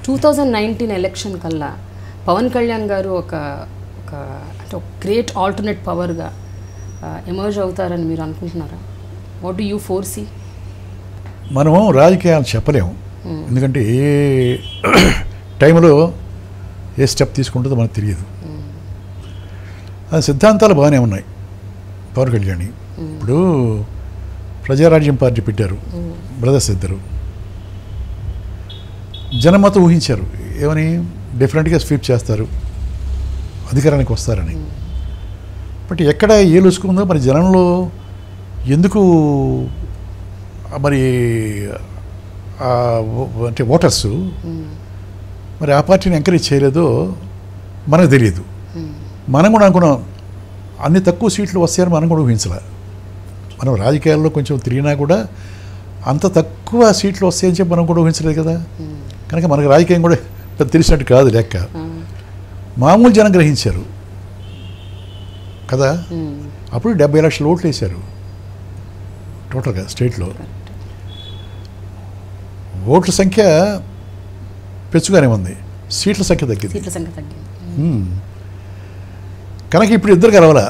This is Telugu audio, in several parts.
2019 ఎలక్షన్ కల్లా పవన్ కళ్యాణ్ గారు ఒక గ్రేట్ ఆల్టర్నేట్ పవర్గా ఎమర్జ్ అవుతారని మీరు అనుకుంటున్నారా? What do you foresee? మనము రాజకీయాలు చెప్పలేము, ఎందుకంటే ఏ టైంలో ఏ స్టెప్ తీసుకుంటుందో మనకు తెలియదు. ఆ సిద్ధాంతాలు బాగానే ఉన్నాయి పవన్ కళ్యాణ్. ఇప్పుడు ప్రజారాజ్యం పార్టీ పెట్టారు బ్రదర్స్ ఇద్దరు. జనమతం ఊహించారు ఏమని, డిఫరెంట్గా స్వీప్ చేస్తారు, అధికారానికి వస్తారని. బట్ ఎక్కడ ఏ లూసుకుందో మరి జనంలో ఎందుకు మరి అంటే ఓటర్స్ మరి ఆ పార్టీని ఎంకరేజ్ చేయలేదో మనకు తెలియదు. మనం కూడా అనుకున్నాం అన్ని తక్కువ సీట్లు వస్తాయని మనం కూడా ఊహించలే. మనం రాజకీయాల్లో కొంచెం తిరిగినా కూడా అంత తక్కువ సీట్లు వస్తాయని చెప్పి మనం కూడా ఊహించలేదు కదా. కనుక మనకు రాజకీయం కూడా తెలిసినట్టు కాదు లెక్క. మామూలు జనం గ్రహించారు కదా. అప్పుడు 70 లక్షల ఓట్లు వేశారు టోటల్గా స్టేట్లో. ఓట్ల సంఖ్య పెంచుగానే ఉంది, సీట్ల సంఖ్య తగ్గింది. కనుక ఇప్పుడు ఇద్దరు కలవాల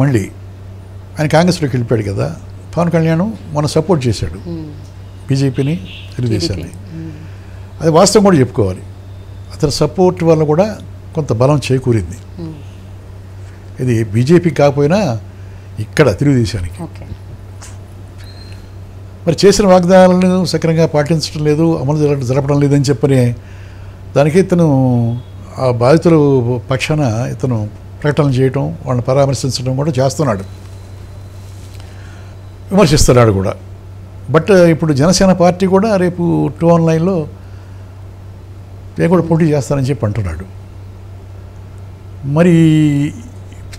మళ్ళీ. ఆయన కాంగ్రెస్లోకి వెళ్ళిపోయాడు కదా. పవన్ కళ్యాణ్ మనం సపోర్ట్ చేశాడు బీజేపీని, తెలుగుదేశాన్ని. అది వాస్తవం కూడా చెప్పుకోవాలి. అతని సపోర్ట్ వల్ల కూడా కొంత బలం చేకూరింది. ఇది బీజేపీ కాకపోయినా ఇక్కడ తెలుగుదేశానికి. మరి చేసిన వాగ్దానాలను సక్రమంగా పాటించడం లేదు, అమలు జరపడం లేదని చెప్పని దానికి ఇతను ఆ బాధితుల పక్షాన ఇతను ప్రకటనలు చేయటం, వాళ్ళని పరామర్శించడం కూడా చేస్తున్నాడు, విమర్శిస్తున్నాడు కూడా. బట్ ఇప్పుడు జనసేన పార్టీ కూడా రేపు 219లో నేను కూడా పోటీ చేస్తానని చెప్పి అంటున్నాడు. మరి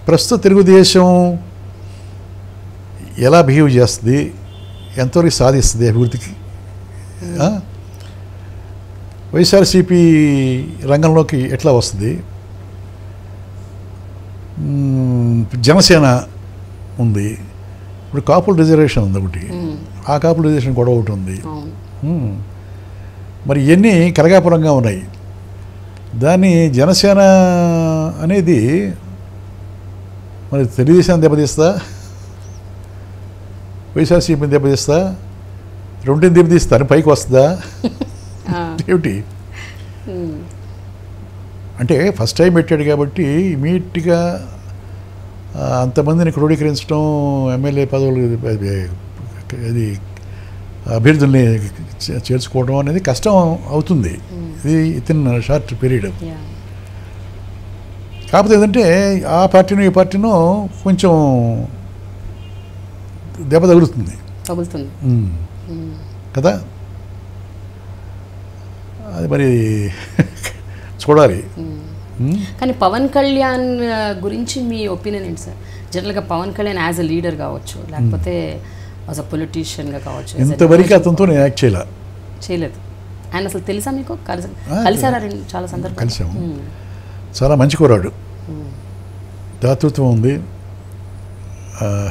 ప్రస్తుత తెలుగుదేశం ఎలా బిహేవ్ చేస్తుంది, ఎంతవరకు సాధిస్తుంది అభివృద్ధికి, వైఎస్ఆర్సీపీ రంగంలోకి ఎట్లా వస్తుంది, జనసేన ఉంది, ఇప్పుడు కాపుల రిజర్వేషన్ ఉంది ఒకటి, ఆ కాపుల రిజర్వేషన్ గొడవ ఒకటి ఉంది. మరి ఇవన్నీ కలగాపురంగా ఉన్నాయి. దాన్ని జనసేన అనేది మరి తెలుగుదేశాన్ని దెబ్బతీస్తా, వైఎస్ఆర్సీపీని దెబ్బతీస్తా, రెండుని దెబ్బతీస్తా అని పైకి వస్తుందా ఏమిటి? అంటే ఫస్ట్ టైం పెట్టాడు కాబట్టి ఇమీడియట్గా అంతమందిని క్రోడీకరించడం, ఎమ్మెల్యే పదవులు అది అభ్యర్థుల్ని చేర్చుకోవడం అనేది కష్టం అవుతుంది. ఇది ఇన్ షార్ట్ పీరియడ్. కాకపోతే ఏంటంటే ఆ పార్టీను ఈ పార్టీను కొంచెం దెబ్బ తగులుతుంది కదా. అది మరి చూడాలి. కానీ పవన్ కళ్యాణ్ గురించి మీ ఒపీనియన్ ఏంటి సార్? జనరల్గా Pawan Kalyan as a leader కావచ్చు, లేకపోతే యాజ్ అ పొలిటీషియన్గా కావచ్చు, ఇంతవరకు అతనితో నేను యాక్ట్ చేయలేదు. ఆయన అసలు తెలుసా మీకు? కలిసారా? చాలా సందర్భాలు కలిసాము. చాలా మంచి కోరాడు, దాతృత్వం ఉంది,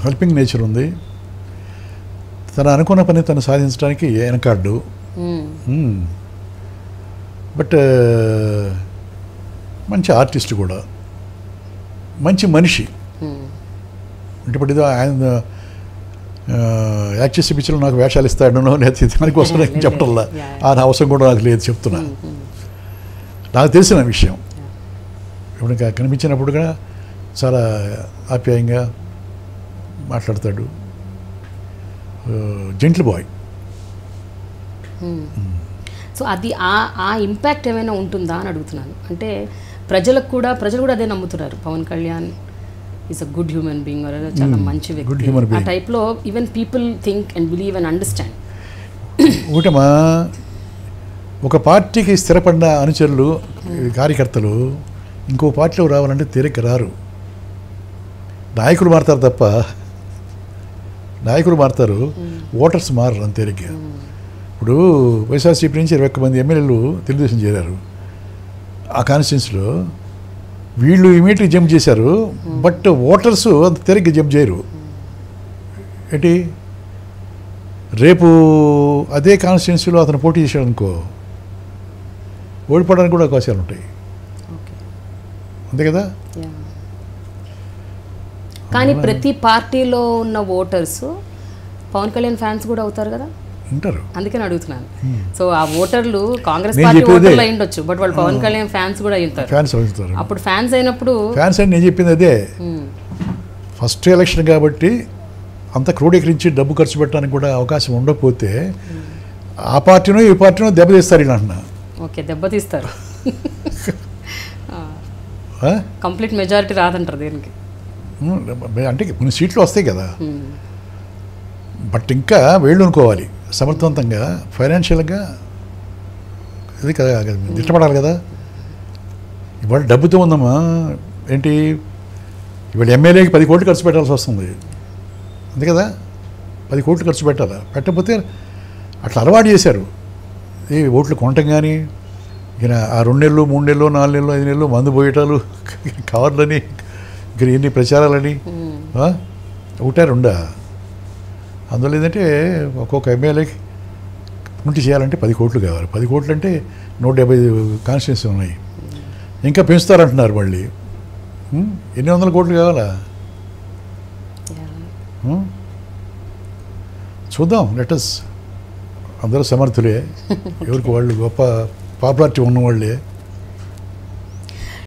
హెల్పింగ్ నేచర్ ఉంది. తను అనుకున్న పని తను సాధించడానికి వెనకాడు. బట్ మంచి ఆర్టిస్ట్ కూడా, మంచి మనిషి. అంటే ఇప్పుడు ఆయన యాక్ట్ చేసే పిక్చర్లో నాకు వేషాలు ఇస్తాడు, లేకపోతే దానికి వస్తున్నా చెప్పటల్లా ఆ అవసరం కూడా నాకు లేదు చెప్తున్నా. నాకు తెలిసిన విషయం. ఇప్పుడు కనిపించినప్పుడు కూడా చాలా ఆప్యాయంగా మాట్లాడతాడు, జెంటిల్ బాయ్. సో అది ఆ ఇంపాక్ట్ ఏమైనా ఉంటుందా అని అడుగుతున్నాను. అంటే ప్రజలు కూడా అదే నమ్ముతున్నారు, Pawan Kalyan is a good human being, చాలా మంచి వ్యక్తి. ఆ టైప్లో even people think and believe and understand. ఒకటమా, ఒక పార్టీకి స్థిరపడిన అనుచరులు, కార్యకర్తలు ఇంకో పార్టీలో రావాలంటే తేలిక రారు. నాయకులు మారుతారు తప్ప, నాయకులు మారుతారు, ఓటర్స్ మారరు అంత తేలిక. ఇప్పుడు వైఎస్ఆర్సీపీ నుంచి 21 మంది ఎమ్మెల్యేలు తెలుగుదేశం చేరారు. ఆ కాన్స్టిట్యున్సీలో వీళ్ళు ఇమీడియట్గా జంప్ చేశారు, బట్ ఓటర్స్ అంత తేలిగ్గా జంప్ చేయరు. ఏంటి, రేపు అదే కాన్స్టిట్యున్సీలో అతను పోటీ చేశాడు అనుకో, ఓడిపోవడానికి కూడా అవకాశాలు ఉంటాయి. ఓకే. అంతే కదా. కానీ ప్రతి పార్టీలో ఉన్న ఓటర్స్ పవన్ కళ్యాణ్ ఫ్యాన్స్ కూడా అవుతారు కదా, ఉంటారు. అందుకని అడుగుతున్నాను. సో ఆ ఓటర్లు కాంగ్రెస్ పార్టీ ఓటర్లు అయి ఉండొచ్చు, బట్ వాళ్ళు పవన్ కళ్యాణ్ ఫ్యాన్స్ కూడా అవుతారు. ఫ్యాన్స్ అవుతారు. అప్పుడు ఫ్యాన్స్ అయినప్పుడు ఫ్యాన్స్ అని నేను చెప్పింది అదే. ఫస్ట్ ఎలక్షన్ కాబట్టి అంత క్రోడీకరించి డబ్బు ఖర్చు పెట్టడానికి కూడా అవకాశం ఉండకపోతే ఆ పార్టీనో ఈ పార్టీనో దెబ్బతీస్తారు ఇలా అంటున్నా. ఓకే, దెబ్బతీస్తారు. కంప్లీట్ మెజారిటీ రాదంటారు దీనికి. అంటే కొన్ని సీట్లు వస్తాయి కదా, బట్ ఇంకా వేళ్ళు అనుకోవాలి సమర్థవంతంగా, ఫైనాన్షియల్గా ఇది కదా దిట్టపడాలి కదా. ఇవాళ డబ్బుతో ఉందమ్మా ఏంటి, ఇవాళ ఎమ్మెల్యేకి 10 కోట్లు ఖర్చు పెట్టాల్సి వస్తుంది, అంతే కదా. 10 కోట్లు ఖర్చు పెట్టాలా, పెట్టకపోతే అట్లా అలవాటు చేశారు. ఈ ఓట్లు కొనటం కానీ ఇక ఆ 2 నెలలు 3 నెలలు 4 నెలలు 5 నెలలు మందు పోయేటాలు, కవర్లని, ఇక్కడ ఎన్ని ప్రచారాలని, ఒకటే రెండా. అందువల్ల ఏంటంటే ఒక్కొక్క ఎమ్మెల్యేకి ముంటి చేయాలంటే 10 కోట్లు కావాలి. 10 కోట్లు అంటే 175 కాన్స్టిట్యూన్సీ ఉన్నాయి, ఇంకా పెంచుతారంటున్నారు మళ్ళీ. ఎన్ని వందల కోట్లు కావాలా. చూద్దాం, లెటస్. అందరూ సమర్థులే, ఎవరికి వాళ్ళు గొప్ప పాపులారిటీ ఉన్నవాళ్ళే.